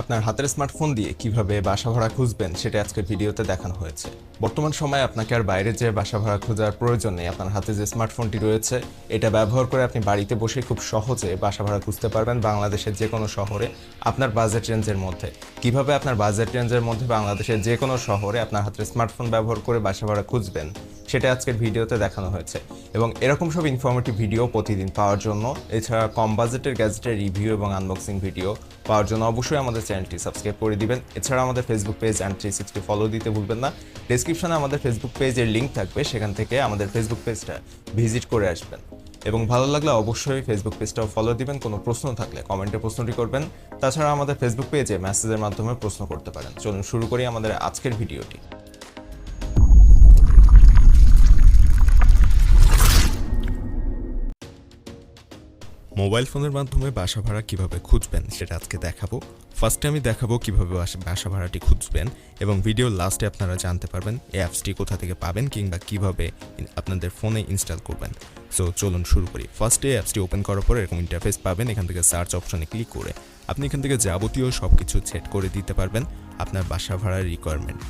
আপনার হাতের স্মার্টফোন দিয়ে কিভাবে বাসা ভাড়া খুঁজবেন সেটা আজকের ভিডিওতে দেখানো হয়েছে। বর্তমান সময়ে আপনাকে আর বাইরে যেয়ে বাসা ভাড়া খোঁজার প্রয়োজন নেই। আপনার হাতে যে স্মার্টফোনটি রয়েছে এটা ব্যবহার করে আপনি বাড়িতে বসে খুব সহজে বাসা ভাড়া খুঁজতে পারবেন বাংলাদেশের যে কোনো শহরে আপনার বাজেট রেঞ্জের মধ্যে। কিভাবে আপনার বাজেট রেঞ্জের মধ্যে বাংলাদেশের যে কোনো শহরে আপনার হাতের স্মার্টফোন ব্যবহার করে বাসা ভাড়া খুঁজবেন সেটা আজকের ভিডিওতে দেখানো হয়েছে। এবং এরকম সব ইনফরমেটিভ ভিডিও প্রতিদিন পাওয়ার জন্য, এছাড়া কম বাজেটের গ্যাজেটের রিভিউ এবং আনবক্সিং ভিডিও পাওয়ার জন্য অবশ্যই আমাদের চ্যানেলটি সাবস্ক্রাইব করে দিবেন। এছাড়া আমাদের ফেসবুক পেজ অ্যান্ড 360 ফলো দিতে ভুলবেন না। ডেসক্রিপশনে আমাদের ফেসবুক পেজের লিঙ্ক থাকবে, সেখান থেকে আমাদের ফেসবুক পেজটা ভিজিট করে আসবেন। এবং ভালো লাগলে অবশ্যই ফেসবুক পেজটাও ফলো দিবেন। কোনো প্রশ্ন থাকলে কমেন্টে প্রশ্নটি করবেন। তাছাড়া আমাদের ফেসবুক পেজে মেসেজের মাধ্যমে প্রশ্ন করতে পারেন। চলুন শুরু করি আমাদের আজকের ভিডিওটি। মোবাইল ফোনের মাধ্যমে বাসা ভাড়া কিভাবে খুঁজবেন সেটা আজকে দেখাবো। ফার্স্টে আমি দেখাবো কিভাবে বাসা ভাড়াটি খুঁজবেন, এবং ভিডিওর লাস্টে আপনারা জানতে পারবেন এই অ্যাপসটি কোথা থেকে পাবেন কিংবা কিভাবে আপনাদের ফোনে ইনস্টল করবেন। সো চলুন শুরু করি। ফার্স্টে অ্যাপসটি ওপেন করার পরে এরকম ইন্টারফেস পাবেন। এখান থেকে সার্চ অপশনে ক্লিক করে আপনি এখান থেকে যাবতীয় সব কিছু সেট করে দিতে পারবেন আপনার বাসা ভাড়ার রিকোয়ারমেন্ট।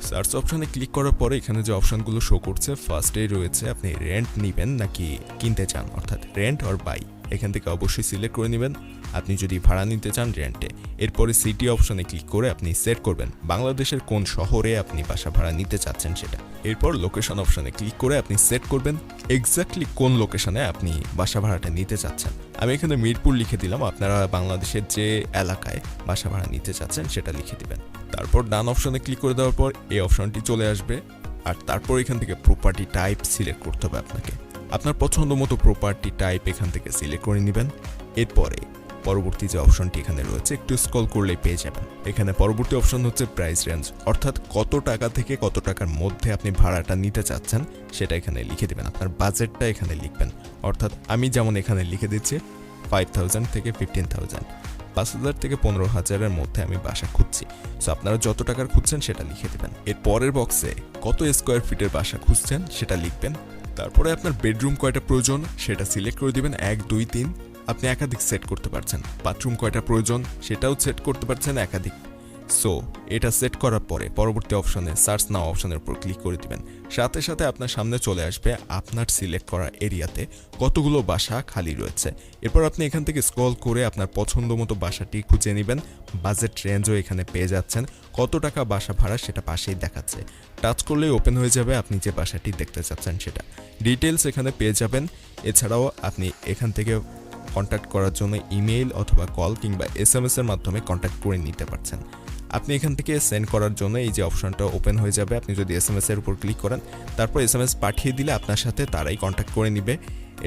সার্চ অপশনে ক্লিক করার পরে এখানে যে অপশনগুলো শো করছে, ফার্স্টেই রয়েছে আপনি রেন্ট নেবেন নাকি কিনতে চান, অর্থাৎ রেন্ট অর বাই। এখান থেকে অবশ্যই সিলেক্ট করে নেবেন আপনি যদি ভাড়া নিতে চান রেন্টে। এরপরে সিটি অপশনে ক্লিক করে আপনি সেট করবেন বাংলাদেশের কোন শহরে আপনি বাসা ভাড়া নিতে চাচ্ছেন সেটা। এরপর লোকেশন অপশনে ক্লিক করে আপনি সেট করবেন এক্স্যাক্টলি কোন লোকেশনে আপনি বাসা ভাড়াটা নিতে চাচ্ছেন। আমি এখানে মিরপুর লিখে দিলাম, আপনারা বাংলাদেশের যে এলাকায় বাসা ভাড়া নিতে চাচ্ছেন সেটা লিখে দিবেন। তারপর ডান অপশনে ক্লিক করে দেওয়ার পর এই অপশনটি চলে আসবে, আর তারপর এখান থেকে প্রপার্টি টাইপ সিলেক্ট করতে হবে আপনাকে। আপনার পছন্দ মতো প্রপার্টি টাইপ এখান থেকে সিলেক্ট করে নেবেন। এরপরে পরবর্তী যে অপশনটি এখানে রয়েছে একটু স্ক্রল করলেই পেয়ে যাবেন। এখানে পরবর্তী অপশন হচ্ছে প্রাইস রেঞ্জ, অর্থাৎ কত টাকা থেকে কত টাকার মধ্যে আপনি ভাড়াটা নিতে চাচ্ছেন সেটা এখানে লিখে দেবেন। আপনার বাজেটটা এখানে লিখবেন, অর্থাৎ আমি যেমন এখানে লিখে দিচ্ছি 5000 থেকে 15000, 5000 থেকে 15000-এর মধ্যে আমি বাসা খুঁজছি। সো আপনারা যত টাকার খুঁজছেন সেটা লিখে দেবেন। এর পরের বক্সে কত স্কোয়ার ফিটের বাসা খুঁজছেন সেটা লিখবেন। তারপরে আপনার বেডরুম কয়টা প্রয়োজন সেটা সিলেক্ট করে দিবেন, 1 2 3। আপনি একাধিক সেট করতে পারছেন। বাথরুম কয়টা প্রয়োজন সেটাও সেট করতে পারছেন একাধিক। সো এটা সেট করার পরে পরবর্তী অপশনে সার্চ নাও অপশনের উপর ক্লিক করে দিবেন। সাথে সাথে আপনার সামনে চলে আসবে আপনার সিলেক্ট করা এরিয়াতে কতগুলো বাসা খালি রয়েছে। এরপর আপনি এখান থেকে স্ক্রল করে আপনার পছন্দ মতো বাসাটি খুঁজে নেবেন। বাজেট রেঞ্জও এখানে পেয়ে যাচ্ছেন, কত টাকা বাসা ভাড়া সেটা পাশেই দেখাচ্ছে। টাচ করলেই ওপেন হয়ে যাবে আপনি যে বাসাটি দেখতে চাচ্ছেন সেটা। ডিটেলস এখানে পেয়ে যাবেন। এছাড়াও আপনি এখান থেকে কন্ট্যাক্ট করার জন্য ইমেইল অথবা কল কিংবা SMS এর মাধ্যমে কন্ট্যাক্ট করে নিতে পারছেন। আপনি এখান থেকে সেন্ড করার জন্য এই যে অপশনটা ওপেন হয়ে যাবে। আপনি যদি SMS এর উপর ক্লিক করেন, তারপর SMS পাঠিয়ে দিলে আপনার সাথে তারাই কন্ট্যাক্ট করে নেবে,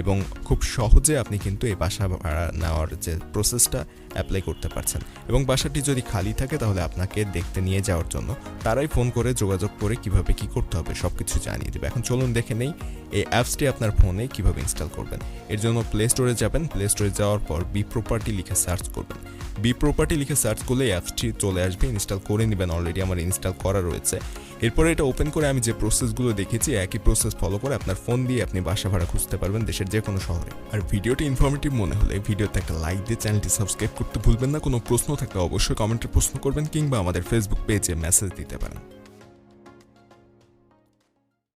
এবং খুব সহজে আপনি কিন্তু এই বাসা ভাড়া নেওয়ার যে প্রসেসটা অ্যাপ্লাই করতে পারছেন। এবং বাসাটি যদি খালি থাকে তাহলে আপনাকে দেখতে নিয়ে যাওয়ার জন্য তারাই ফোন করে যোগাযোগ করে কিভাবে কি করতে হবে সবকিছু জানিয়ে দেবে। এখন চলুন দেখে নেই এই অ্যাপসটি আপনার ফোনে কিভাবে ইনস্টল করবেন। এর জন্য প্লে স্টোরে যাবেন। প্লে স্টোরে যাওয়ার পর বি প্রপার্টি লিখে সার্চ করবেন। বি প্রপার্টি লিখে সার্চ করলে এই অ্যাপসটি চলে আসবে। ইনস্টল করে নেবেন, অলরেডি আমার ইনস্টল করা রয়েছে। এরপরে এটা ওপেন করে আমি যে প্রসেসগুলো দেখেছি একই প্রসেস ফলো করে আপনার ফোন দিয়ে আপনি বাসা ভাড়া খুঁজতে পারবেন দেশের যে কোনো শহরে। আর ভিডিওটি ইনফরমেটিভ মনে হলে ভিডিওতে একটা লাইক দিয়ে চ্যানেলটি সাবস্ক্রাইব করতে ভুলবেন না। কোনো প্রশ্ন থাকলে অবশ্যই কমেন্টে প্রশ্ন করবেন কিংবা আমাদের ফেসবুক পেজে মেসেজ দিতে পারেন।